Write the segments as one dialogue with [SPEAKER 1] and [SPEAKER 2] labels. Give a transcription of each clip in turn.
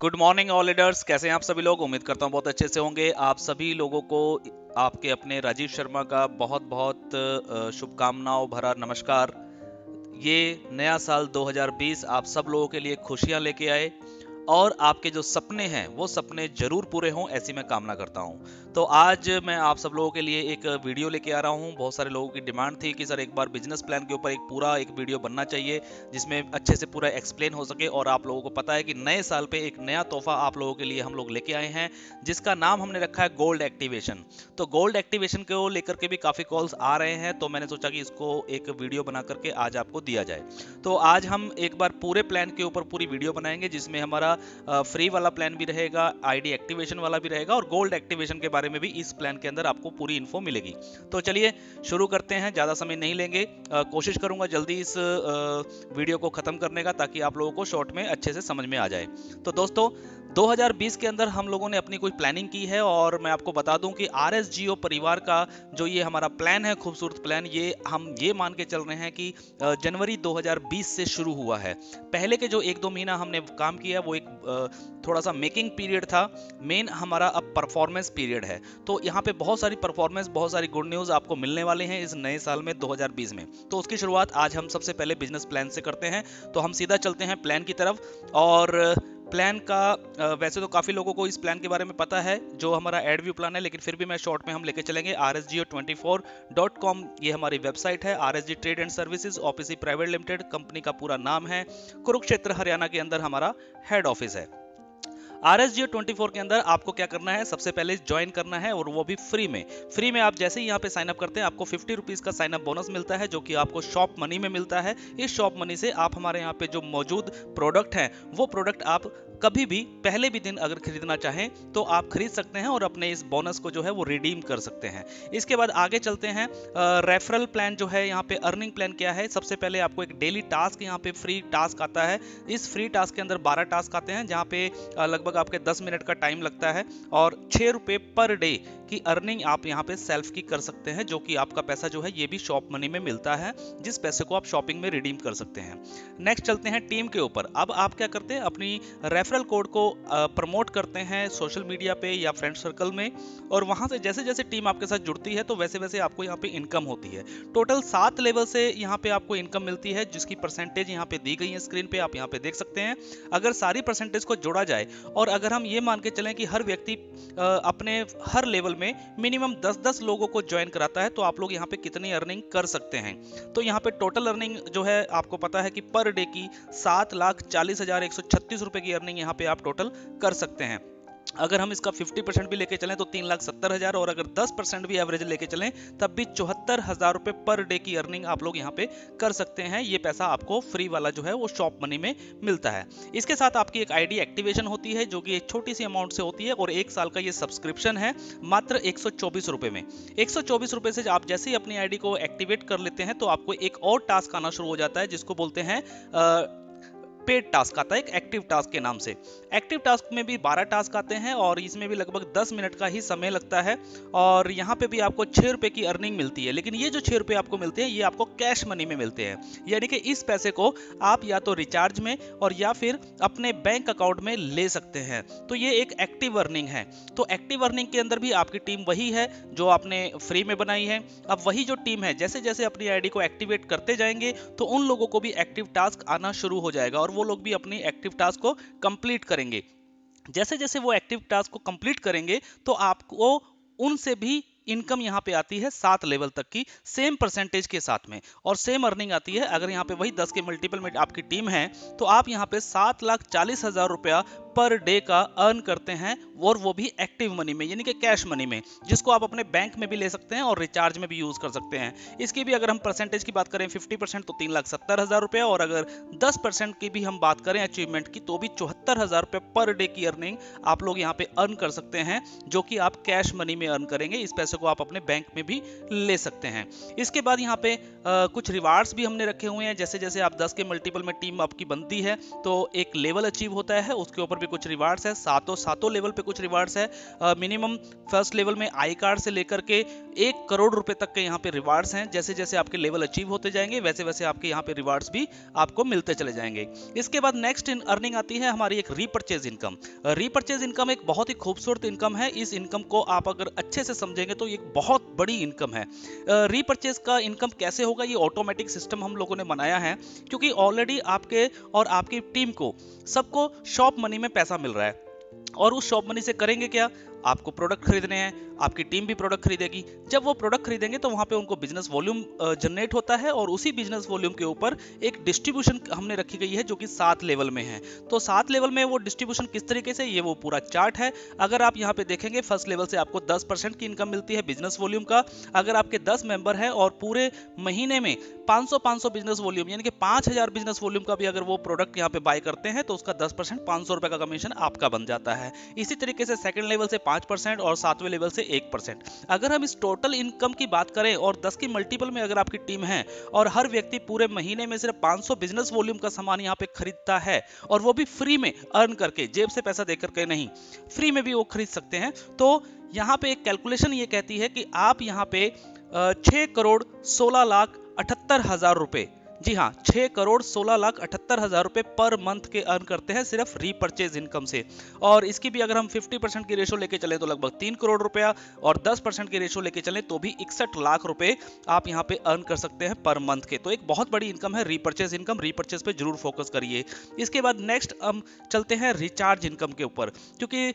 [SPEAKER 1] Good morning all leaders, कैसे हैं आप सभी लोग। उम्मीद करता हूँ बहुत अच्छे से होंगे। आप सभी लोगों को आपके अपने राजीव शर्मा का बहुत बहुत शुभकामनाओं भरा नमस्कार। ये नया साल 2020 आप सब लोगों के लिए खुशियां लेके आए और आपके जो सपने हैं वो सपने जरूर पूरे हों, ऐसी मैं कामना करता हूं। तो आज मैं आप सब लोगों के लिए एक वीडियो लेके आ रहा हूं। बहुत सारे लोगों की डिमांड थी कि सर एक बार बिजनेस प्लान के ऊपर एक पूरा एक वीडियो बनना चाहिए जिसमें अच्छे से पूरा एक्सप्लेन हो सके। और आप लोगों को पता है कि नए साल पे एक नया तोहफा आप लोगों के लिए हम लोग लेके आए हैं जिसका नाम हमने रखा है गोल्ड एक्टिवेशन। तो गोल्ड एक्टिवेशन को लेकर के भी काफी कॉल्स आ रहे हैं, तो मैंने सोचा कि इसको एक वीडियो बना करके आज आपको दिया जाए। तो आज हम एक बार पूरे प्लान के ऊपर पूरी वीडियो बनाएंगे जिसमें हमारा फ्री वाला प्लान भी रहेगा, आईडी एक्टिवेशन वाला भी रहेगा और गोल्ड एक्टिवेशन के बारे में भी इस प्लान के अंदर आपको पूरी इन्फो मिलेगी। तो चलिए शुरू करते हैं, ज़्यादा समय नहीं लेंगे। कोशिश करूंगा जल्दी इस वीडियो को ख़त्म करने का ताकि आप लोगों को शॉर्ट में अच्छे से समझ में आ जाए। तो दोस्तों 2020 के अंदर हम लोगों ने अपनी कोई प्लानिंग की है और मैं आपको बता दूं कि आरएसजीओ परिवार का जो ये हमारा प्लान है, खूबसूरत प्लान, ये हम ये मान के चल रहे हैं कि जनवरी 2020 से शुरू हुआ है। पहले के जो एक दो महीना हमने काम किया वो एक थोड़ा सा मेकिंग पीरियड था। मेन हमारा अब परफॉर्मेंस पीरियड है। तो यहाँ पे बहुत सारी परफॉर्मेंस, बहुत सारी गुड न्यूज़ आपको मिलने वाले हैं इस नए साल में 2020 में। तो उसकी शुरुआत आज हम सबसे पहले बिजनेस प्लान से करते हैं। तो हम सीधा चलते हैं प्लान की तरफ। और प्लान का वैसे तो काफ़ी लोगों को इस प्लान के बारे में पता है जो हमारा एड व्यू प्लान है, लेकिन फिर भी मैं शॉर्ट में हम लेके चलेंगे। rsgo24.com ये हमारी वेबसाइट है। RSG trade and services OPC private limited company का पूरा नाम है। कुरुक्षेत्र हरियाणा के अंदर हमारा हेड ऑफिस है। RSGO24 के अंदर आपको क्या करना है, सबसे पहले ज्वाइन करना है और वो भी फ्री में। फ्री में आप जैसे ही यहाँ पे साइन अप करते हैं आपको 50 रुपीज़ का साइन अप बोनस मिलता है जो कि आपको शॉप मनी में मिलता है। इस शॉप मनी से आप हमारे यहाँ पे जो मौजूद प्रोडक्ट हैं वो प्रोडक्ट आप कभी भी पहले भी दिन अगर खरीदना चाहें तो आप खरीद सकते हैं और अपने इस बोनस को जो है वो रिडीम कर सकते हैं। इसके बाद आगे चलते हैं। रेफरल प्लान जो है, यहाँ पे अर्निंग प्लान क्या है। सबसे पहले आपको एक डेली टास्क यहाँ पे फ्री टास्क आता है। इस फ्री टास्क के अंदर 12 टास्क आते हैं जहाँ पे लगभग आपके 10 मिनट का टाइम लगता है और 6 रुपए पर डे की अर्निंग आप यहाँ पे सेल्फ की कर सकते हैं, जो कि आपका पैसा जो है ये भी शॉप मनी में मिलता है, जिस पैसे को आप शॉपिंग में रिडीम कर सकते हैं। नेक्स्ट चलते हैं टीम के ऊपर। अब आप क्या करते हैं, अपनी रेफरल कोड को प्रमोट करते हैं सोशल मीडिया पे या फ्रेंड सर्कल में, और वहां से जैसे जैसे टीम आपके साथ जुड़ती है तो वैसे वैसे आपको यहाँ पे इनकम होती है। टोटल 7 लेवल से यहाँ पे आपको इनकम मिलती है जिसकी परसेंटेज यहाँ पे दी गई है स्क्रीन पे, आप यहाँ पे देख सकते हैं। अगर सारी परसेंटेज को जोड़ा जाए और अगर हम ये मान के चलें कि हर व्यक्ति अपने हर लेवल में मिनिमम 10-10 लोगों को ज्वाइन कराता है तो आप लोग यहाँ पे कितनी अर्निंग कर सकते हैं। तो यहाँ पे टोटल अर्निंग जो है आपको पता है कि पर डे की 7,40,136 रुपए की अर्निंग यहाँ पे आप टोटल कर सकते हैं। अगर हम इसका 50% भी लेके चलें तो 3,70,000, और अगर 10% भी एवरेज लेके चलें तब भी 74,000 रुपए पर डे की अर्निंग आप लोग यहाँ पे कर सकते हैं। ये पैसा आपको फ्री वाला जो है वो शॉप मनी में मिलता है। इसके साथ आपकी एक आईडी एक्टिवेशन होती है जो कि एक छोटी सी अमाउंट से होती है और 1 साल का ये सब्सक्रिप्शन है मात्र 124 रुपए में। 124 रुपए से आप जैसे ही अपनी आईडी को एक्टिवेट कर लेते हैं तो आपको एक और टास्क आना शुरू हो जाता है जिसको बोलते हैं पेड टास्क आता है, एक एक्टिव टास्क के नाम से। एक्टिव टास्क में भी 12 टास्क आते हैं और इसमें भी लगभग 10 मिनट का ही समय लगता है और यहाँ पे भी आपको 6 रुपए की अर्निंग मिलती है। लेकिन ये जो 6 रुपए आपको मिलते हैं ये आपको कैश मनी में मिलते हैं, यानी कि इस पैसे को आप या तो रिचार्ज में और या फिर अपने बैंक अकाउंट में ले सकते हैं। तो ये एक एक्टिव अर्निंग है। तो एक्टिव अर्निंग के अंदर भी आपकी टीम वही है जो आपने फ्री में बनाई है। अब वही जो टीम है जैसे जैसे अपनी आईडी को एक्टिवेट करते जाएंगे तो उन लोगों को भी एक्टिव टास्क आना शुरू हो जाएगा और वो लोग भी अपनी एक्टिव टास्क को कंप्लीट करेंगे। जैसे जैसे वो एक्टिव टास्क को कंप्लीट करेंगे तो आपको उनसे भी इनकम यहाँ पे आती है 7 लेवल तक की सेम परसेंटेज के साथ में, और सेम अर्निंग आती है। अगर यहाँ पे वही 10 के मल्टीपल में आपकी टीम है तो आप यहाँ पे 7,40,000 रुपया पर डे का अर्न करते हैं, और वो भी एक्टिव मनी में यानी कि कैश मनी में, जिसको आप अपने बैंक में भी ले सकते हैं और रिचार्ज में भी यूज कर सकते हैं। इसकी भी अगर हम परसेंटेज की बात करें 50% तो 3,70,000 रुपया, और अगर 10% की भी हम बात करें अचीवमेंट की तो भी 74,000 रुपये पर डे की अर्निंग आप लोग यहाँ पे अर्न कर सकते हैं, जो कि आप कैश मनी में अर्न करेंगे। इस पैसे पैसे को आप अपने बैंक में भी ले सकते हैं। इसके बाद यहाँ पे कुछ रिवार्ड्स भी हमने रखे हुए हैं। जैसे जैसे आप 10 के मल्टीपल में टीम आपकी बनती है तो एक लेवल अचीव होता है, उसके ऊपर भी कुछ रिवार्ड्स है। सातों लेवल पे कुछ रिवार्ड्स है। मिनिमम फर्स्ट लेवल में आई कार्ड से लेकर के 1 करोड़ रुपए तक के यहाँ पे रिवार्ड्स हैं। जैसे जैसे आपके लेवल अचीव होते जाएंगे वैसे वैसे आपके यहाँ पे रिवार्ड्स भी आपको मिलते चले जाएंगे। इसके बाद नेक्स्ट अर्निंग आती है हमारी एक रीपर्चेज इनकम। रीपर्चेज इनकम एक बहुत ही खूबसूरत इनकम है। इस इनकम को आप अगर अच्छे से समझेंगे तो ये एक बहुत बड़ी इनकम है। रीपर्चेज का इनकम कैसे होगा, ये ऑटोमेटिक सिस्टम हम लोगों ने बनाया है, क्योंकि ऑलरेडी आपके और आपकी टीम को सबको शॉप मनी में पैसा मिल रहा है। और उस शॉप मनी से करेंगे क्या, आपको प्रोडक्ट खरीदने हैं, आपकी टीम भी प्रोडक्ट खरीदेगी। जब वो प्रोडक्ट खरीदेंगे तो वहां पे उनको बिजनेस वॉल्यूम जनरेट होता है, और उसी बिजनेस वॉल्यूम के ऊपर एक डिस्ट्रीब्यूशन हमने रखी गई है जो कि 7 लेवल में है। तो 7 लेवल में वो डिस्ट्रीब्यूशन किस तरीके से, ये वो पूरा चार्ट है। अगर आप यहाँ पे देखेंगे फर्स्ट लेवल से आपको 10% की इनकम मिलती है बिजनेस वॉल्यूम का। अगर आपके 10 मेंबर हैं और पूरे महीने में 500 बिजनेस वॉल्यूम यानी कि 5000 बिजनेस वॉल्यूम का भी अगर वो प्रोडक्ट यहाँ पे बाय करते हैं तो उसका 10% 500 रुपए का कमीशन आपका बन जाता है। इसी तरीके से सेकंड लेवल से 5% और 7वें लेवल से 1%। अगर हम इस टोटल इनकम की बात करें और 10 की मल्टीपल में अगर आपकी टीम है और हर व्यक्ति पूरे महीने में सिर्फ 500 बिजनेस वॉल्यूम का सामान यहाँ पे खरीदता है, और वो भी फ्री में अर्न करके, जेब से पैसा दे करके नहीं, फ्री में भी वो खरीद सकते हैं, तो यहाँ पे एक कैलकुलेशन ये कहती है कि आप यहाँ पे 6,16,78,000 रुपए, जी हाँ 6,16,78,000 रुपए पर मंथ के अर्न करते हैं सिर्फ रीपर्चेज इनकम से। और इसकी भी अगर हम 50% की रेशो लेके चले तो लगभग 3 करोड़ रुपया, और 10% की रेशो लेके चले तो भी 61 लाख रुपए आप यहाँ पे अर्न कर सकते हैं पर मंथ के। तो एक बहुत बड़ी इनकम है रीपर्चेज इनकम। रीपर्चेज पे जरूर फोकस करिए। इसके बाद नेक्स्ट हम चलते हैं रिचार्ज इनकम के ऊपर, क्योंकि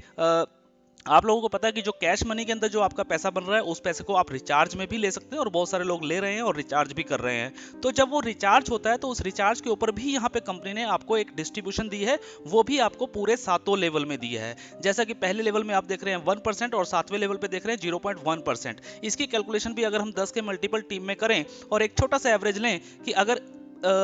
[SPEAKER 1] आप लोगों को पता है कि जो कैश मनी के अंदर जो आपका पैसा बन रहा है उस पैसे को आप रिचार्ज में भी ले सकते हैं, और बहुत सारे लोग ले रहे हैं और रिचार्ज भी कर रहे हैं। तो जब वो रिचार्ज होता है तो उस रिचार्ज के ऊपर भी यहाँ पे कंपनी ने आपको एक डिस्ट्रीब्यूशन दी है, वो भी आपको पूरे 7 लेवल में दी है। जैसा कि पहले लेवल में आप देख रहे हैं 1% और 7वें लेवल पे देख रहे हैं 0.1%। इसकी कैलकुलेशन भी अगर हम 10 के मल्टीपल टीम में करें और एक छोटा सा एवरेज लें कि अगर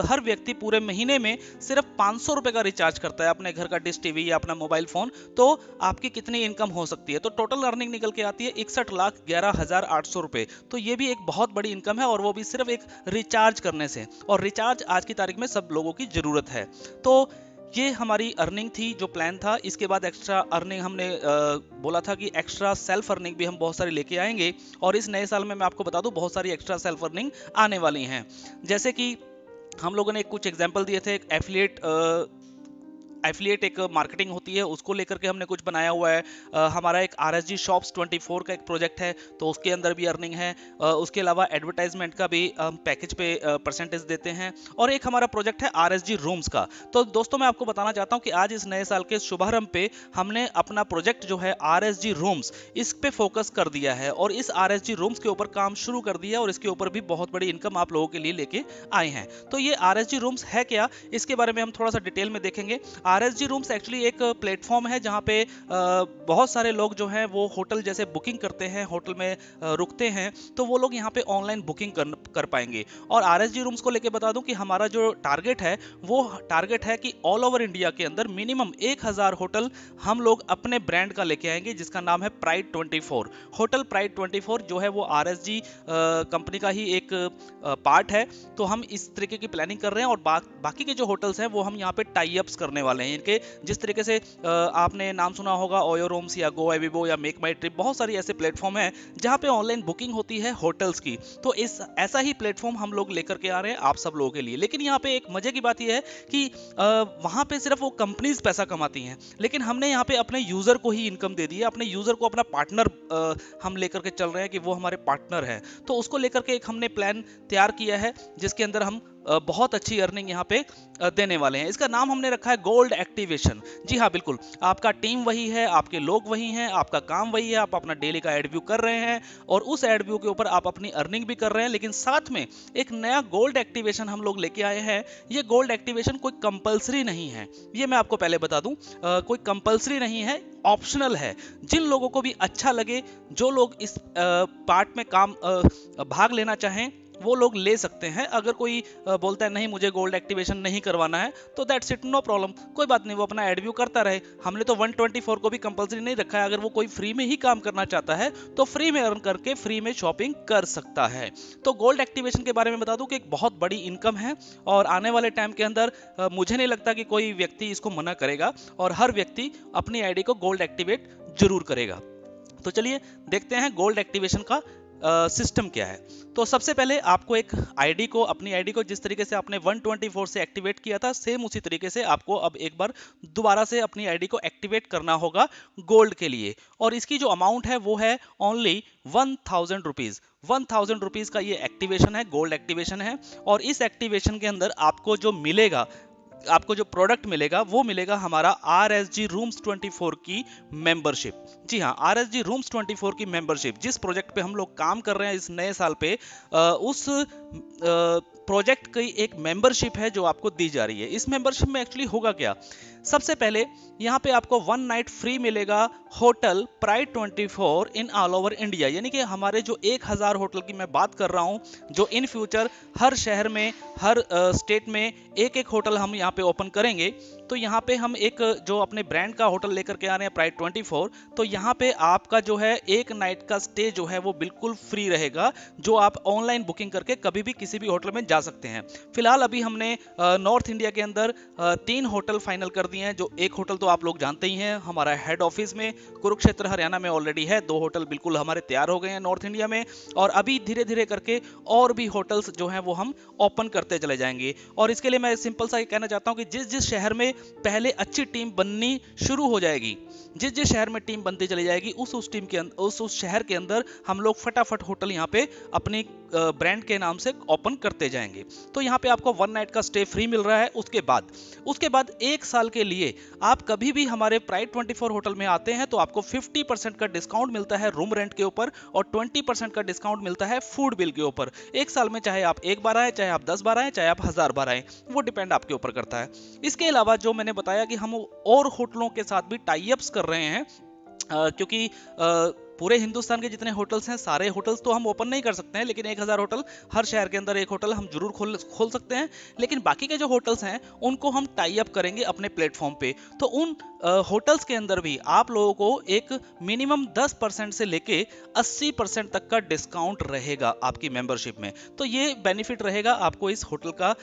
[SPEAKER 1] हर व्यक्ति पूरे महीने में सिर्फ 500 रुपए का रिचार्ज करता है अपने घर का डिश टीवी या अपना मोबाइल फोन, तो आपकी कितनी इनकम हो सकती है। तो टोटल अर्निंग निकल के आती है 61,11,800 रुपए। तो ये भी एक बहुत बड़ी इनकम है, और वो भी सिर्फ एक रिचार्ज करने से, और रिचार्ज आज की तारीख में सब लोगों की जरूरत है। तो ये हमारी अर्निंग थी, जो प्लान था। इसके बाद एक्स्ट्रा अर्निंग हमने बोला था कि एक्स्ट्रा सेल्फ अर्निंग भी हम बहुत सारी लेके आएंगे, और इस नए साल में मैं आपको बता दूं बहुत सारी एक्स्ट्रा सेल्फ अर्निंग आने वाली हैं। जैसे कि हम लोगों ने कुछ एग्जाम्पल दिए थे, एफिलिएट एक मार्केटिंग होती है, उसको लेकर के हमने कुछ बनाया हुआ है। हमारा एक RSG शॉप्स 24 का एक प्रोजेक्ट है, तो उसके अंदर भी अर्निंग है। उसके अलावा एडवर्टाइजमेंट का भी हम पैकेज पे परसेंटेज देते हैं। और एक हमारा प्रोजेक्ट है RSG रूम्स का। तो दोस्तों मैं आपको बताना चाहता हूं कि आज इस नए साल के शुभारंभ पे हमने अपना प्रोजेक्ट जो है RSG रूम्स, इस पे फोकस कर दिया है, और इस RSG रूम्स के ऊपर काम शुरू कर दिया, और इसके ऊपर भी बहुत बड़ी इनकम आप लोगों के लिए लेके आए हैं। तो ये RSG रूम्स है क्या, इसके बारे में हम थोड़ा सा डिटेल में देखेंगे। RSG रूम्स एक्चुअली एक प्लेटफॉर्म है जहां पे बहुत सारे लोग जो हैं वो होटल जैसे बुकिंग करते हैं, होटल में रुकते हैं, तो वो लोग यहाँ पे ऑनलाइन बुकिंग कर पाएंगे। और RSG रूम्स को लेके बता दूं कि हमारा जो टारगेट है वो टारगेट है कि ऑल ओवर इंडिया के अंदर मिनिमम 1000 होटल हम लोग अपने ब्रांड का लेके आएंगे, जिसका नाम है प्राइड 24। होटल प्राइड 24 जो है वो RSG कंपनी का ही एक पार्ट है। तो हम इस तरीके की प्लानिंग कर रहे हैं, और बाकी के जो होटल्स हैं वो हम यहाँ पे टाई अप्स करने वाले हैं इनके। जिस तरीके से आपने नाम सुना होगा ओयो रूम्स या गो एविबो या मेक माई ट्रिप, बहुत सारी ऐसे प्लेटफॉर्म हैं जहां पे ऑनलाइन बुकिंग होती है होटल्स की। तो ऐसा ही प्लेटफॉर्म हम लोग लेकर के आ रहे हैं आप सब लोगों के लिए। लेकिन यहाँ पे एक मजे की बात यह है कि वहां पे सिर्फ वो कंपनीज पैसा कमाती हैं, लेकिन हमने यहाँ पे अपने यूजर को ही इनकम दे दी है। अपने यूजर को अपना पार्टनर हम लेकर के चल रहे हैं कि वो हमारे पार्टनर है। तो उसको लेकर के एक हमने प्लान तैयार किया है, जिसके अंदर हम बहुत अच्छी अर्निंग यहाँ पे देने वाले हैं। इसका नाम हमने रखा है गोल्ड एक्टिवेशन। जी हाँ बिल्कुल, आपका टीम वही है, आपके लोग वही हैं, आपका काम वही है, आप अपना डेली का एड व्यू कर रहे हैं, और उस एड व्यू के ऊपर आप अपनी अर्निंग भी कर रहे हैं। लेकिन साथ में एक नया गोल्ड एक्टिवेशन हम लोग लेके आए हैं। ये गोल्ड एक्टिवेशन कोई कंपल्सरी नहीं है, ये मैं आपको पहले बता दूं। कोई कंपल्सरी नहीं है, ऑप्शनल है। जिन लोगों को भी अच्छा लगे, जो लोग इस पार्ट में काम भाग लेना चाहें, वो लोग ले सकते हैं। अगर कोई बोलता है नहीं मुझे गोल्ड एक्टिवेशन नहीं करवाना है तो दैट्स इट, नो प्रॉब्लम, कोई बात नहीं, वो अपना एड व्यू करता रहे। हमने तो 124 को भी कंपलसरी नहीं रखा है। अगर वो कोई फ्री में ही काम करना चाहता है तो फ्री में अर्न करके फ्री में शॉपिंग कर सकता है। तो गोल्ड एक्टिवेशन के बारे में बता दूं कि एक बहुत बड़ी इनकम है और आने वाले टाइम के अंदर मुझे नहीं लगता कि कोई व्यक्ति इसको मना करेगा और हर व्यक्ति अपनी आईडी को गोल्ड एक्टिवेट जरूर करेगा। तो चलिए देखते हैं गोल्ड एक्टिवेशन का सिस्टम क्या है। तो सबसे पहले आपको एक आईडी को, अपनी आईडी को जिस तरीके से आपने 124 से एक्टिवेट किया था, सेम उसी तरीके से आपको अब एक बार दोबारा से अपनी आईडी को एक्टिवेट करना होगा गोल्ड के लिए। और इसकी जो अमाउंट है वो है ओनली 1000 रुपीज। 1000 रुपीज का ये एक्टिवेशन है, गोल्ड एक्टिवेशन है। और इस एक्टिवेशन के अंदर आपको जो मिलेगा, आपको जो प्रोडक्ट मिलेगा वो मिलेगा हमारा RSG रूम्स 24 की मेंबरशिप। जी हाँ, RSG रूम्स 24 की मेंबरशिप। जिस प्रोजेक्ट पे हम लोग काम कर रहे हैं इस नए साल पे, उस प्रोजेक्ट की एक मेंबरशिप है जो आपको दी जा रही है। इस मेंबरशिप में एक्चुअली होगा क्या, सबसे पहले यहाँ पे आपको 1 नाइट फ्री मिलेगा hotel pride 24 in all over India. यानी कि हमारे जो 1000 होटल की मैं बात कर रहा हूँ, जो इन फ्यूचर हर शहर में, हर स्टेट में एक एक होटल हम यहाँ पे ओपन करेंगे। तो यहाँ पे हम एक जो अपने ब्रांड का होटल लेकर के आ रहे हैं प्राइड 24, तो यहाँ पे आपका जो है एक नाइट का स्टे जो है वो बिल्कुल फ्री रहेगा, जो आप ऑनलाइन बुकिंग करके कभी भी किसी भी होटल में जा सकते हैं। फिलहाल अभी हमने नॉर्थ इंडिया के अंदर 3 होटल फाइनल कर दिए हैं। जो एक होटल तो आप लोग जानते ही हैं, हमारा हेड ऑफिस में कुरुक्षेत्र हरियाणा में ऑलरेडी है। 2 होटल बिल्कुल हमारे तैयार हो गए हैं नॉर्थ इंडिया में, और अभी धीरे धीरे करके और भी होटल्स जो हैं वो हम ओपन करते चले जाएंगे। और इसके लिए मैं सिंपल सा कहना चाहता हूं कि जिस जिस शहर में पहले अच्छी टीम बननी शुरू हो जाएगी, जिस जिस शहर में टीम बनती चली जाएगी, उस टीम के उस शहर के अंदर हम लोग फटाफट होटल यहाँ पे अपनी ब्रांड के नाम से ओपन करते जाएंगे। तो यहाँ पे आपको 1 नाइट का स्टे फ्री मिल रहा है। उसके बाद 1 साल के लिए आप कभी भी हमारे प्राइड 24 होटल में आते हैं तो आपको 50% का डिस्काउंट मिलता है रूम रेंट के ऊपर और 20% का डिस्काउंट मिलता है फूड बिल के ऊपर। 1 साल में चाहे आप 1 बार आए, चाहे आप 10 बार आए, चाहे आप 1000 बार आए, वो डिपेंड आपके ऊपर करता है। इसके अलावा जो मैंने बताया कि हम और होटलों के साथ भी टाई अप्स कर रहे हैं, क्योंकि पूरे हिंदुस्तान के जितने होटल्स हैं सारे होटल्स तो हम ओपन नहीं कर सकते हैं, लेकिन 1000 होटल, हर शहर के अंदर एक होटल हम जरूर खोल सकते हैं। लेकिन बाकी के जो होटल्स हैं उनको हम टाई अप करेंगे अपने प्लेटफॉर्म पे। तो उन होटल्स के अंदर भी आप लोगों को एक मिनिमम 10% से लेके 80% तक का डिस्काउंट रहेगा आपकी मेंबरशिप में। तो ये बेनिफिट रहेगा आपको इस होटल का,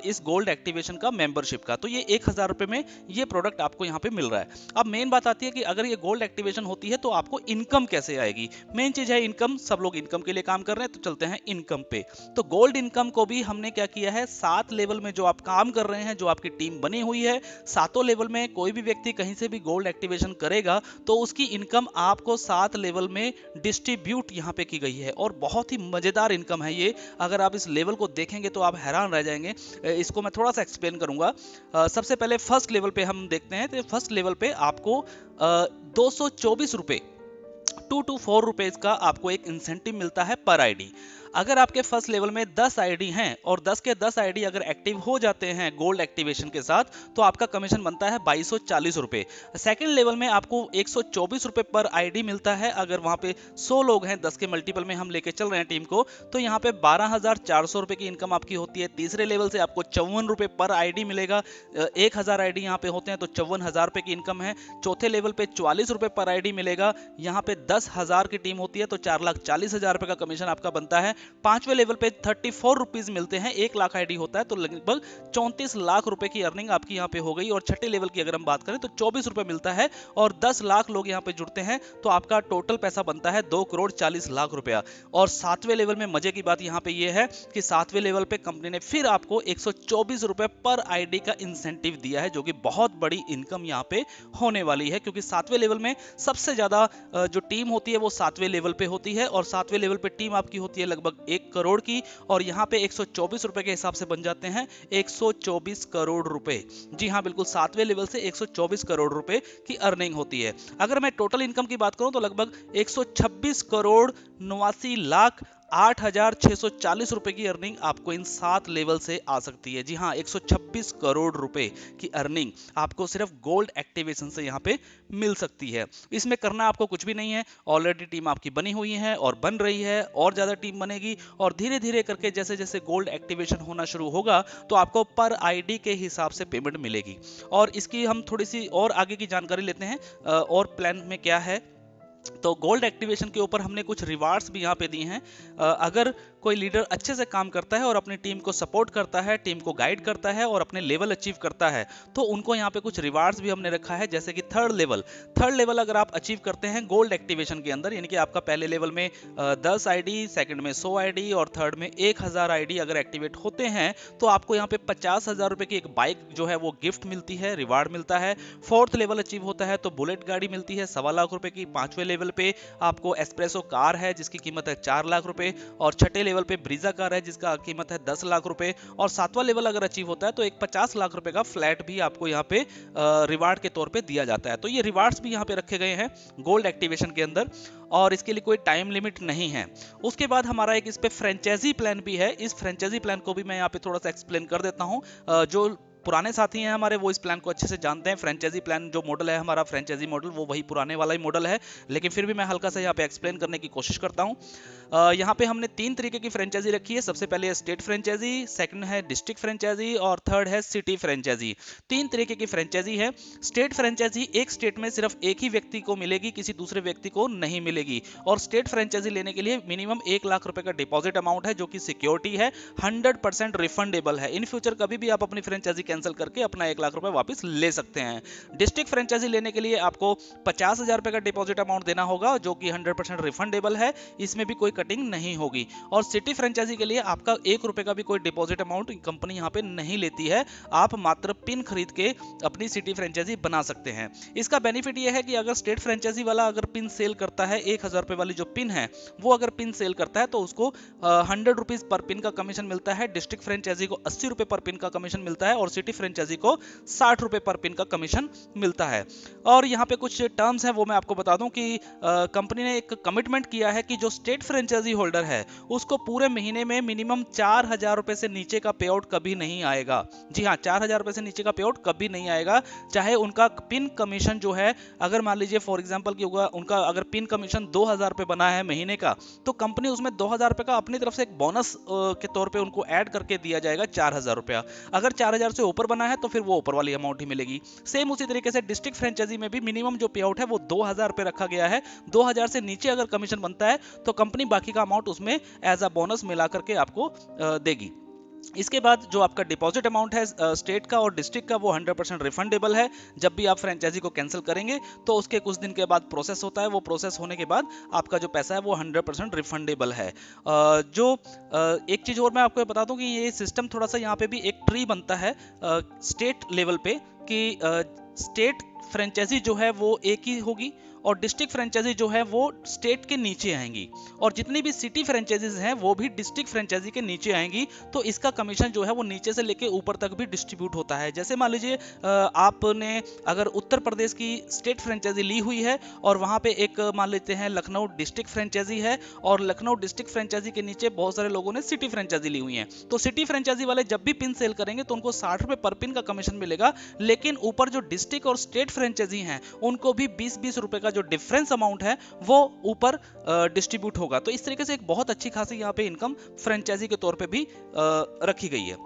[SPEAKER 1] इस गोल्ड एक्टिवेशन का, मेंबरशिप का। तो ये 1000 रुपए में ये प्रोडक्ट आपको यहाँ पे मिल रहा है। अब मेन बात आती है कि अगर ये गोल्ड एक्टिवेशन होती है तो आपको इनकम कैसे आएगी। मेन चीज है इनकम। सब लोग इनकम के लिए काम कर रहे हैं, तो चलते हैं इनकम पे। तो गोल्ड इनकम को भी हमने क्या किया है, 7 लेवल में जो आप काम कर रहे हैं, जो आपकी टीम बनी हुई है, 7 लेवल में कोई भी व्यक्ति कहीं से भी गोल्ड एक्टिवेशन करेगा तो उसकी इनकम आपको 7 लेवल में डिस्ट्रीब्यूट यहाँ पे की गई है। और बहुत ही मजेदार इनकम है ये। अगर आप इस लेवल को देखेंगे तो आप हैरान रह जाएंगे। इसको मैं थोड़ा सा एक्सप्लेन करूंगा। सबसे पहले फर्स्ट लेवल पे हम देखते हैं। तो फर्स्ट लेवल पे आपको 224 रुपए, 2 to 4 रुपीज का आपको एक इंसेंटिव मिलता है पर आईडी। अगर आपके फर्स्ट लेवल में 10 आईडी हैं और 10 के 10 आईडी अगर एक्टिव हो जाते हैं गोल्ड एक्टिवेशन के साथ, तो आपका कमीशन बनता है 2240 रुपए। सेकंड लेवल में आपको 124 रुपए पर आईडी मिलता है। अगर वहां पे 100 लोग हैं, 10 के मल्टीपल में हम लेके चल रहे हैं टीम को, तो यहाँ पे 12400 रुपए की इनकम आपकी होती है। तीसरे लेवल से आपको 54 रुपए पर आईडी मिलेगा। 1000 आईडी यहाँ पे होते हैं तो 54,000 रुपए की इनकम है। चौथे लेवल पे 44 रुपए पर आईडी मिलेगा। यहाँ पे 10,000 की टीम होती है तो 4,40,000 रुपए का कमीशन आपका बनता है। 5वें लेवल पे 34 रुपीज मिलते हैं। 1 लाख आईडी होता है तो लगभग 34 लाख रुपए की अर्निंग आपकी यहाँ पे हो गई। और छठे लेवल की अगर हम बात करें तो 24 रुपए मिलता है और 10 लाख लोग यहाँ पे जुड़ते हैं तो आपका टोटल पैसा बनता है 2,40,00,000 रुपया। और 7वें लेवल में मजे की बात यहाँ पे ये है कि 7वें लेवल पे कंपनी ने फिर आपको 124 रुपए पर आईडी का इंसेंटिव दिया है, जो कि बहुत बड़ी इनकम यहाँ पे होने वाली है। क्योंकि 7वें लेवल में सबसे ज्यादा जो टीम होती है वो 7वें लेवल पे होती है और 7वें लेवल पे टीम आपकी होती है लगभग 1 करोड़ की। और यहाँ पे 124 रुपए के हिसाब से बन जाते हैं 124 करोड़ रुपए। जी हाँ, बिल्कुल 7वें लेवल से 124 करोड़ रुपए की अर्निंग होती है। अगर मैं टोटल इनकम की बात करूं तो लगभग 126 करोड़ 89 लाख 8,640 रुपए की अर्निंग आपको इन 7 लेवल से आ सकती है। जी हाँ, 126 करोड़ रुपए की अर्निंग आपको सिर्फ गोल्ड एक्टिवेशन से यहाँ पे मिल सकती है। इसमें करना आपको कुछ भी नहीं है, ऑलरेडी टीम आपकी बनी हुई है और बन रही है, और ज्यादा टीम बनेगी, और धीरे धीरे करके जैसे जैसे गोल्ड एक्टिवेशन होना शुरू होगा तो आपको पर आईडी के हिसाब से पेमेंट मिलेगी। और इसकी हम थोड़ी सी और आगे की जानकारी लेते हैं और प्लान में क्या है। तो गोल्ड एक्टिवेशन के ऊपर हमने कुछ रिवार्ड्स भी यहाँ पे दिए हैं। अगर कोई लीडर अच्छे से काम करता है और अपनी टीम को सपोर्ट करता है, टीम को गाइड करता है और अपने लेवल अचीव करता है, तो उनको यहाँ पे कुछ रिवार्ड्स भी हमने रखा है। जैसे कि थर्ड लेवल अगर आप अचीव करते हैं गोल्ड एक्टिवेशन के अंदर, यानी कि आपका पहले लेवल में 10 आईडी, सेकंड में 100 आईडी और थर्ड में 1000 आईडी अगर एक्टिवेट होते हैं तो आपको यहाँ पे 50,000 रुपए की एक बाइक जो है वो गिफ्ट मिलती है, रिवार्ड मिलता है। फोर्थ लेवल अचीव होता है तो बुलेट गाड़ी मिलती है 1.25 लाख रुपए की। पांचवें लेवल पे आपको एस्प्रेसो कार है जिसकी कीमत है 4 लाख रुपए, और छठे लेवल पे ब्रीजा कार है जिसका कीमत है 10 लाख रुपए, और सातवां लेवल अगर अचीव होता है तो एक 50 लाख रुपए का फ्लैट भी आपको यहाँ पे रिवार्ड के तौर पे दिया जाता है। तो ये रिवार्ड्स भी यहाँ पे रखे गए हैं गोल्ड एक्टिवेशन के अंदर, और इसके लिए कोई टाइम लिमिट नहीं है। उसके बाद हमारा एक इस पे फ्रेंचाइजी प्लान भी है। इस फ्रेंचाइजी प्लान को भी मैं यहाँ पे थोड़ा सा एक्सप्लेन कर देता हूँ। जो पुराने साथी हैं हमारे वो इस प्लान को अच्छे से जानते हैं। फ्रेंचाइजी प्लान जो मॉडल है हमारा, फ्रेंचाइजी मॉडल, वो वही पुराने वाला ही मॉडल है, लेकिन फिर भी मैं हल्का सा यहाँ पे एक्सप्लेन करने की कोशिश करता हूँ। यहाँ पे हमने 3 तरीके की फ्रेंचाइजी रखी है। सबसे पहले है स्टेट फ्रेंचाइजी, सेकंड है डिस्ट्रिक्ट फ्रेंचाइजी और थर्ड है सिटी फ्रेंचाइजी। 3 तरीके की फ्रेंचाइजी है। स्टेट फ्रेंचाइजी एक स्टेट में सिर्फ एक ही व्यक्ति को मिलेगी, किसी दूसरे व्यक्ति को नहीं मिलेगी। और स्टेट फ्रेंचाइजी लेने के लिए मिनिमम 1 लाख रुपए का डिपॉजिट अमाउंट है जो कि सिक्योरिटी है, 100% रिफंडेबल है। इन फ्यूचर कभी भी आप अपनी फ्रेंचाइजी कैंसिल करके अपना 1 लाख रुपए वापस ले सकते हैं। डिस्ट्रिक्ट फ्रेंचाइजी लेने के लिए आपको 50,000 रुपए का डिपॉजिट अमाउंट देना होगा जो कि 100% रिफंडेबल है, इसमें भी कोई कटिंग नहीं होगी। और सिटी फ्रेंचाइजी के लिए आपका 1 रुपए का भी कोई डिपॉजिट अमाउंट कंपनी यहाँ पे नहीं लेती है। आप मात्र पिन खरीद के अपनी सिटी फ्रेंचाइजी बना सकते हैं। इसका बेनिफिट यह है कि अगर स्टेट फ्रेंचाइजी वाला अगर पिन सेल करता है, 1000 रुपए वाली जो पिन है वो अगर पिन सेल करता है तो उसको 100 रुपीज पर पिन का कमीशन मिलता है। डिस्ट्रिक्ट फ्रेंचाइजी को 80 रुपए पर पिन का कमीशन मिलता है और सिटी फ्रेंचाइजी को 60 रुपए पर पिन का कमीशन मिलता है। और यहाँ पे कुछ टर्म्स हैं वो मैं आपको बता दूं कि कंपनी ने एक कमिटमेंट किया है कि जो स्टेट फ्रेंचाइजी होल्डर है उसको पूरे महीने में मिनिमम 4000 रुपए से नीचे का पे आउट कभी नहीं आएगा। जी हाँ, 4000 रुपए से नीचे का पे आउट कभी नहीं आएगा। चाहे उनका पिन कमीशन जो है, अगर मान लीजिए फॉर एग्जांपल कि उनका अगर पिन कमीशन 2000 रुपए बना है महीने का, तो कंपनी उसमें 2000 रुपए का अपनी तरफ से एक बोनस के तौर पे उनको ऐड करके दिया जाएगा 4000 रुपया। अगर 4000 से ऊपर बना है तो फिर वो ऊपर वाली अमाउंट ही मिलेगी। सेम उसी तरीके से डिस्ट्रिक्ट फ्रेंचाइजी में भी मिनिमम जो पे आउट है वो 2000 रुपए रखा गया है। 2000 से नीचे अगर कमीशन बनता है तो कंपनी बाकी का अमाउंट उसमें एज अ बोनस मिला करके आपको देगी। इसके बाद जो आपका डिपॉजिट अमाउंट है स्टेट का और डिस्ट्रिक्ट का वो 100% रिफंडेबल है। जब भी आप फ्रेंचाइजी को कैंसिल करेंगे तो उसके कुछ दिन के बाद प्रोसेस होता है, वो प्रोसेस होने के बाद आपका जो पैसा है वो 100% रिफंडेबल है। एक चीज़ और मैं आपको बता दूं कि ये सिस्टम थोड़ा सा यहाँ पे भी एक ट्री बनता है स्टेट लेवल पे कि स्टेट फ्रेंचाइजी जो है वो एक ही होगी और डिस्ट्रिक्ट फ्रेंचाइजी जो है वो स्टेट के नीचे आएंगी, और जितनी भी सिटी फ्रेंचाइजीज हैं वो भी डिस्ट्रिक्ट फ्रेंचाइजी के नीचे आएंगी। तो इसका कमीशन जो है वो नीचे से लेके ऊपर तक भी डिस्ट्रीब्यूट होता है। जैसे मान लीजिए आपने अगर उत्तर प्रदेश की स्टेट फ्रेंचाइजी ली हुई है और वहां पे एक मान लेते हैं लखनऊ डिस्ट्रिक्ट फ्रेंचाइजी है, और लखनऊ डिस्ट्रिक्ट फ्रेंचाइजी के नीचे बहुत सारे लोगों ने सिटी फ्रेंचाइजी ली हुई है, तो सिटी फ्रेंचाइजी वाले जब भी पिन सेल करेंगे तो उनको 60 रुपए पर पिन का कमीशन मिलेगा। लेकिन ऊपर जो डिस्ट्रिक्ट और स्टेट फ्रेंचाइजी हैं उनको भी 20-20 रुपए का जो डिफरेंस अमाउंट है वो ऊपर डिस्ट्रीब्यूट होगा। तो इस तरीके से एक बहुत अच्छी खासी यहाँ पे इनकम फ्रेंचाइजी के तौर पे भी रखी गई है।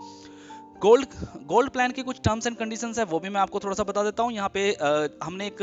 [SPEAKER 1] गोल्ड प्लान की कुछ टर्म्स एंड कंडीशंस है वो भी मैं आपको थोड़ा सा बता देता हूँ। यहाँ पे हमने एक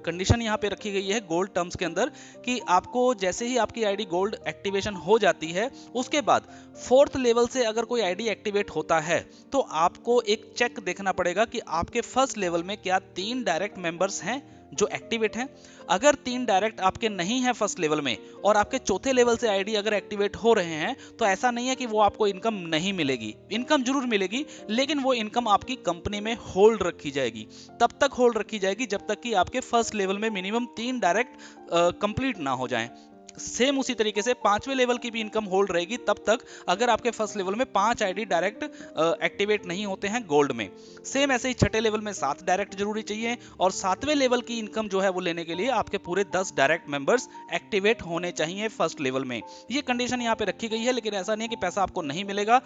[SPEAKER 1] कंडीशन यहाँ पे रखी गई है गोल्ड टर्म्स के अंदर कि आपको जैसे ही आपकी आईडी गोल्ड एक्टिवेशन हो जाती है उसके बाद 4th लेवल से अगर कोई आईडी एक्टिवेट होता है तो आपको एक चेक देखना पड़ेगा कि आपके फर्स्ट लेवल में क्या 3 डायरेक्ट मेंबर्स हैं जो एक्टिवेट हैं। अगर 3 डायरेक्ट आपके नहीं है फर्स्ट लेवल में और आपके चौथे लेवल से आईडी अगर एक्टिवेट हो रहे हैं तो ऐसा नहीं है कि वो आपको इनकम नहीं मिलेगी, इनकम जरूर मिलेगी, लेकिन वो इनकम आपकी कंपनी में होल्ड रखी जाएगी। तब तक होल्ड रखी जाएगी जब तक कि आपके फर्स्ट लेवल में मिनिमम 3 डायरेक्ट कंप्लीट ना हो जाएं। सेम उसी तरीके से 5वें लेवल की भी इनकम होल्ड रहेगी तब तक, अगर आपके फर्स्ट लेवल में 5 आईडी डायरेक्ट एक्टिवेट नहीं होते हैं गोल्ड में। सेम ऐसे ही छठे लेवल में 7 डायरेक्ट जरूरी चाहिए, और 7वें लेवल की इनकम जो है वो लेने के लिए आपके पूरे 10 डायरेक्ट मेंबर्स एक्टिवेट होने चाहिए फर्स्ट लेवल में। ये कंडीशन यहाँ पे रखी गई है, लेकिन ऐसा नहीं है कि पैसा आपको नहीं मिलेगा।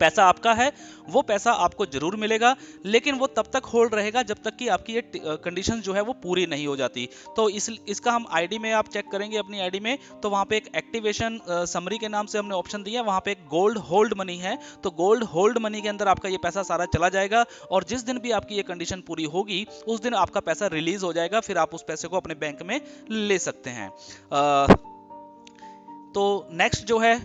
[SPEAKER 1] पैसा आपका है, वो पैसा आपको जरूर मिलेगा, लेकिन वो तब तक होल्ड रहेगा जब तक कि आपकी ये कंडीशन जो है वो पूरी नहीं हो जाती। तो इसका हम आईडी में आप चेक करेंगे अपनी आईडी में, तो वहां पे एक एक्टिवेशन समरी के नाम से हमने ऑप्शन दिया है, वहां पे एक गोल्ड होल्ड मनी है। तो गोल्ड होल्ड मनी के अंदर आपका ये पैसा सारा चला जाएगा, और जिस दिन भी आपकी ये कंडीशन पूरी होगी उस दिन आपका पैसा रिलीज हो जाएगा, फिर आप उस पैसे को अपने बैंक में ले सकते हैं। तो नेक्स्ट जो है,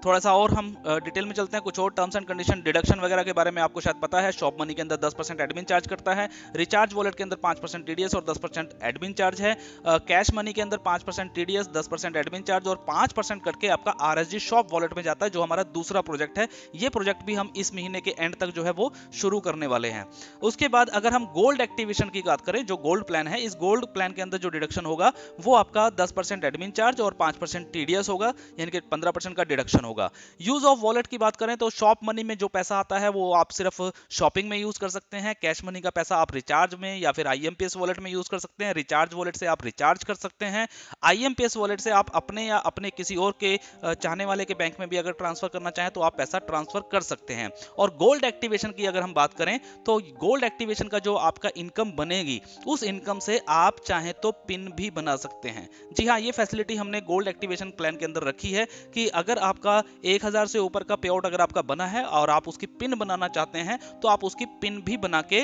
[SPEAKER 1] थोड़ा सा और हम डिटेल में चलते हैं, कुछ और टर्म्स एंड कंडीशन डिडक्शन वगैरह के बारे में आपको शायद पता है। शॉप मनी के अंदर 10% एडमिन चार्ज करता है, रिचार्ज वॉलेट के अंदर 5% टीडीएस और 10% एडमिन चार्ज है, कैश मनी के अंदर 5% टीडीएस, 10% एडमिन चार्ज और 5% कटके आपका आरएसजी शॉप वॉलेट में जाता है, जो हमारा दूसरा प्रोजेक्ट है। ये प्रोजेक्ट भी हम इस महीने के एंड तक जो है वो शुरू करने वाले हैं। उसके बाद अगर हम गोल्ड एक्टिवेशन की बात करें, जो गोल्ड प्लान है, इस गोल्ड प्लान के अंदर जो डिडक्शन होगा वो आपका 10% एडमिन चार्ज और 5% टीडीएस होगा, यानी कि 15% का डिडक्शन होगा। यूज ऑफ वॉलेट की बात करें तो शॉप मनी में जो पैसा आता है वो आप सिर्फ शॉपिंग में यूज कर सकते हैं। कैश मनी का पैसा आप रिचार्ज में या फिर आईएमपीएस वॉलेट में यूज कर सकते हैं। रिचार्ज वॉलेट से आप रिचार्ज कर सकते हैं। आईएमपीएस वॉलेट से आप अपने या अपने किसी और के चाहने वाले के बैंक में भी अगर ट्रांसफर करना चाहें तो आप पैसा ट्रांसफर कर सकते हैं। और गोल्ड एक्टिवेशन की अगर हम बात करें तो गोल्ड एक्टिवेशन का जो आपका इनकम बनेगी, उस इनकम से आप चाहें तो पिन भी बना सकते हैं। जी हाँ, ये फैसिलिटी हमने गोल्ड एक्टिवेशन प्लान के अंदर रखी है कि अगर आपका 1000 से ऊपर का पे आउट अगर आपका बना है और आप उसकी पिन बनाना चाहते हैं तो आप उसकी पिन भी बना के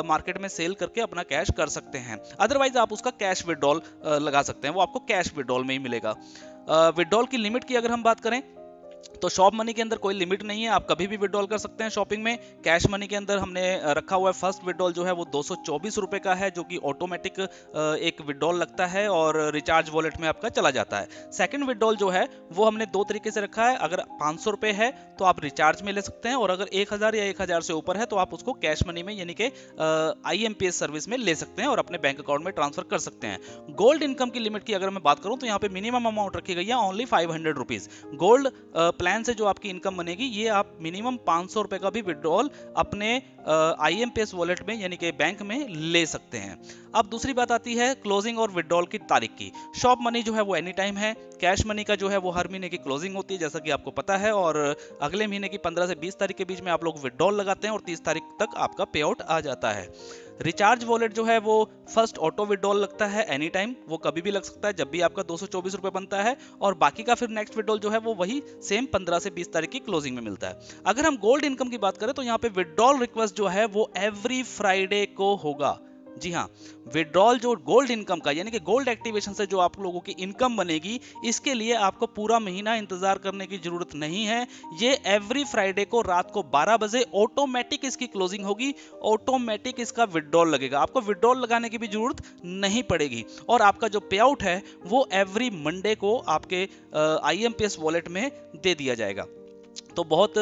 [SPEAKER 1] मार्केट में सेल करके अपना कैश कर सकते हैं। अदरवाइज आप उसका कैश विड्रॉल लगा सकते हैं, वो आपको कैश विड्रॉल में ही मिलेगा। विड्रॉल की लिमिट की अगर हम बात करें तो शॉप मनी के अंदर कोई लिमिट नहीं है, आप कभी भी विड्रॉल कर सकते हैं शॉपिंग में। कैश मनी के अंदर हमने रखा हुआ है फर्स्ट विड्रॉल जो है वो 224 रुपए का है, जो कि ऑटोमेटिक एक विड्रॉल लगता है और रिचार्ज वॉलेट में आपका चला जाता है। सेकंड विड्रॉल जो है वो हमने दो तरीके से रखा है, अगर 500 रुपए है तो आप रिचार्ज में ले सकते हैं, और अगर 1000 या 1000 से ऊपर है तो आप उसको कैश मनी में यानी कि आईएमपीएस सर्विस में ले सकते हैं और अपने बैंक अकाउंट में ट्रांसफर कर सकते हैं। गोल्ड इनकम की लिमिट की अगर मैं बात करूं तो यहाँ पे मिनिमम अमाउंट रखी गई है ओनली 500 रुपीज। गोल्ड प्लान से जो आपकी इनकम बनेगी ये आप मिनिमम 500 रुपए का भी विड्रॉल अपने आईएमपीएस वॉलेट में यानी कि बैंक में ले सकते हैं। अब दूसरी बात आती है क्लोजिंग और विड्रॉल की तारीख की। शॉप मनी जो है वो एनी टाइम है, कैश मनी का जो है वो हर महीने की क्लोजिंग होती है जैसा कि आपको पता है, और अगले महीने की 15 से 20 तारीख के बीच में आप लोग विड्रॉल लगाते हैं और 30 तारीख तक आपका पे आउट आ जाता है। रिचार्ज वॉलेट जो है वो फर्स्ट ऑटो विड्रॉल लगता है एनी टाइम, वो कभी भी लग सकता है जब भी आपका 224 रुपए बनता है, और बाकी का फिर नेक्स्ट विड्रॉल जो है वो वही सेम 15 से 20 तारीख की क्लोजिंग में मिलता है। अगर हम गोल्ड इनकम की बात करें तो यहाँ पे विड्रॉल रिक्वेस्ट जो है वो एवरी फ्राइडे को होगा। जी हाँ, विड्रॉल जो गोल्ड इनकम का यानी कि गोल्ड एक्टिवेशन से जो आप लोगों की इनकम बनेगी, इसके लिए आपको पूरा महीना इंतजार करने की जरूरत नहीं है। ये एवरी फ्राइडे को रात को 12 बजे ऑटोमेटिक इसकी क्लोजिंग होगी, ऑटोमेटिक इसका विड्रॉल लगेगा, आपको विड्रॉल लगाने की भी जरूरत नहीं पड़ेगी, और आपका जो पे आउट है वो एवरी मंडे को आपके आईएमपीएस वॉलेट में दे दिया जाएगा। तो बहुत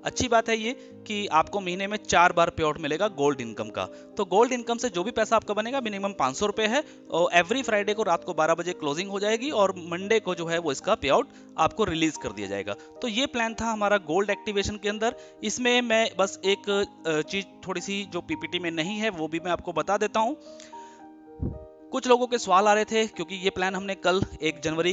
[SPEAKER 1] अच्छी बात है ये कि आपको महीने में 4 बार पे आउट मिलेगा गोल्ड इनकम का। तो गोल्ड इनकम से जो भी पैसा आपका बनेगा मिनिमम 500 रुपए है, और एवरी फ्राइडे को रात को 12 बजे क्लोजिंग हो जाएगी और मंडे को जो है वो इसका पे आउट आपको रिलीज कर दिया जाएगा। तो ये प्लान था हमारा गोल्ड एक्टिवेशन के अंदर। इसमें मैं बस एक चीज थोड़ी सी जो पीपीटी में नहीं है वो भी मैं आपको बता देता हूँ। कुछ लोगों के सवाल आ रहे थे क्योंकि ये प्लान हमने कल 1 जनवरी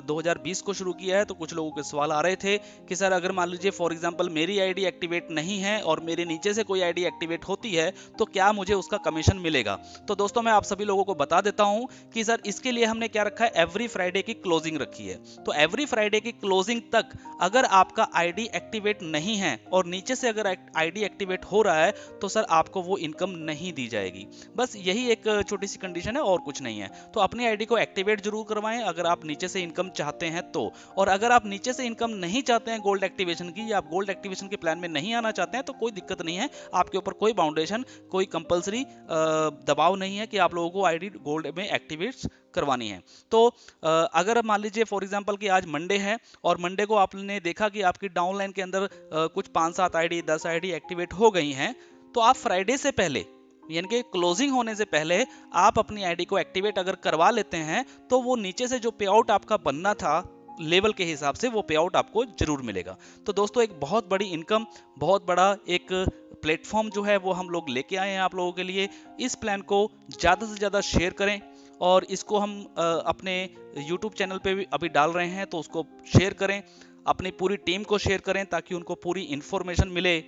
[SPEAKER 1] 2020 को शुरू किया है, तो कुछ लोगों के सवाल आ रहे थे कि सर अगर मान लीजिए फॉर एग्जांपल मेरी आईडी एक्टिवेट नहीं है और मेरे नीचे से कोई आईडी एक्टिवेट होती है तो क्या मुझे उसका कमीशन मिलेगा। तो दोस्तों मैं आप सभी लोगों को बता देता हूं कि सर इसके लिए हमने क्या रखा है, एवरी फ्राइडे की क्लोजिंग रखी है। तो एवरी फ्राइडे की क्लोजिंग तक अगर आपका आईडी एक्टिवेट नहीं है और नीचे से अगर आईडी एक्टिवेट हो रहा है तो सर आपको वो इनकम नहीं दी जाएगी। बस यही एक छोटी सी कंडीशन है और कुछ नहीं है। तो अपनी आईडी को एक्टिवेट जरूर करवाएं अगर आप नीचे से इनकम चाहते हैं तो, और अगर आप नीचे से इनकम नहीं चाहते हैं गोल्ड एक्टिवेशन की, या आप गोल्ड एक्टिवेशन के प्लान में नहीं आना चाहते हैं तो कोई दिक्कत नहीं है, आपके ऊपर कोई बाउंडेशन कोई कंपलसरी दबाव नहीं है कि आप लोगों को आईडी गोल्ड में एक्टिवेट करवानी है। तो अगर मान लीजिए फॉर एग्जांपल कि आज मंडे है और मंडे को आपने देखा कि आपकी डाउनलाइन के अंदर कुछ 5-7 आईडी 10 आईडी एक्टिवेट हो गई हैं, तो आप फ्राइडे से पहले यानी कि क्लोजिंग होने से पहले आप अपनी आईडी को एक्टिवेट अगर करवा लेते हैं तो वो नीचे से जो पे आउट आपका बनना था लेवल के हिसाब से, वो पे आउट आपको जरूर मिलेगा। तो दोस्तों एक बहुत बड़ी इनकम, बहुत बड़ा एक प्लेटफॉर्म जो है वो हम लोग लेके आए हैं आप लोगों के लिए। इस प्लान को ज़्यादा से ज़्यादा शेयर करें, और इसको हम अपने YouTube चैनल पे भी अभी डाल रहे हैं, तो उसको शेयर करें, अपनी पूरी टीम को शेयर करें ताकि उनको पूरी इंफॉर्मेशन मिले,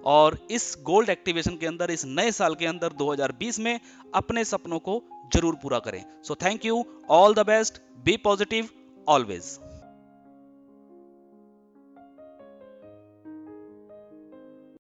[SPEAKER 1] और इस गोल्ड एक्टिवेशन के अंदर, इस नए साल के अंदर 2020 में अपने सपनों को जरूर पूरा करें। So thank you, all the best, be positive always.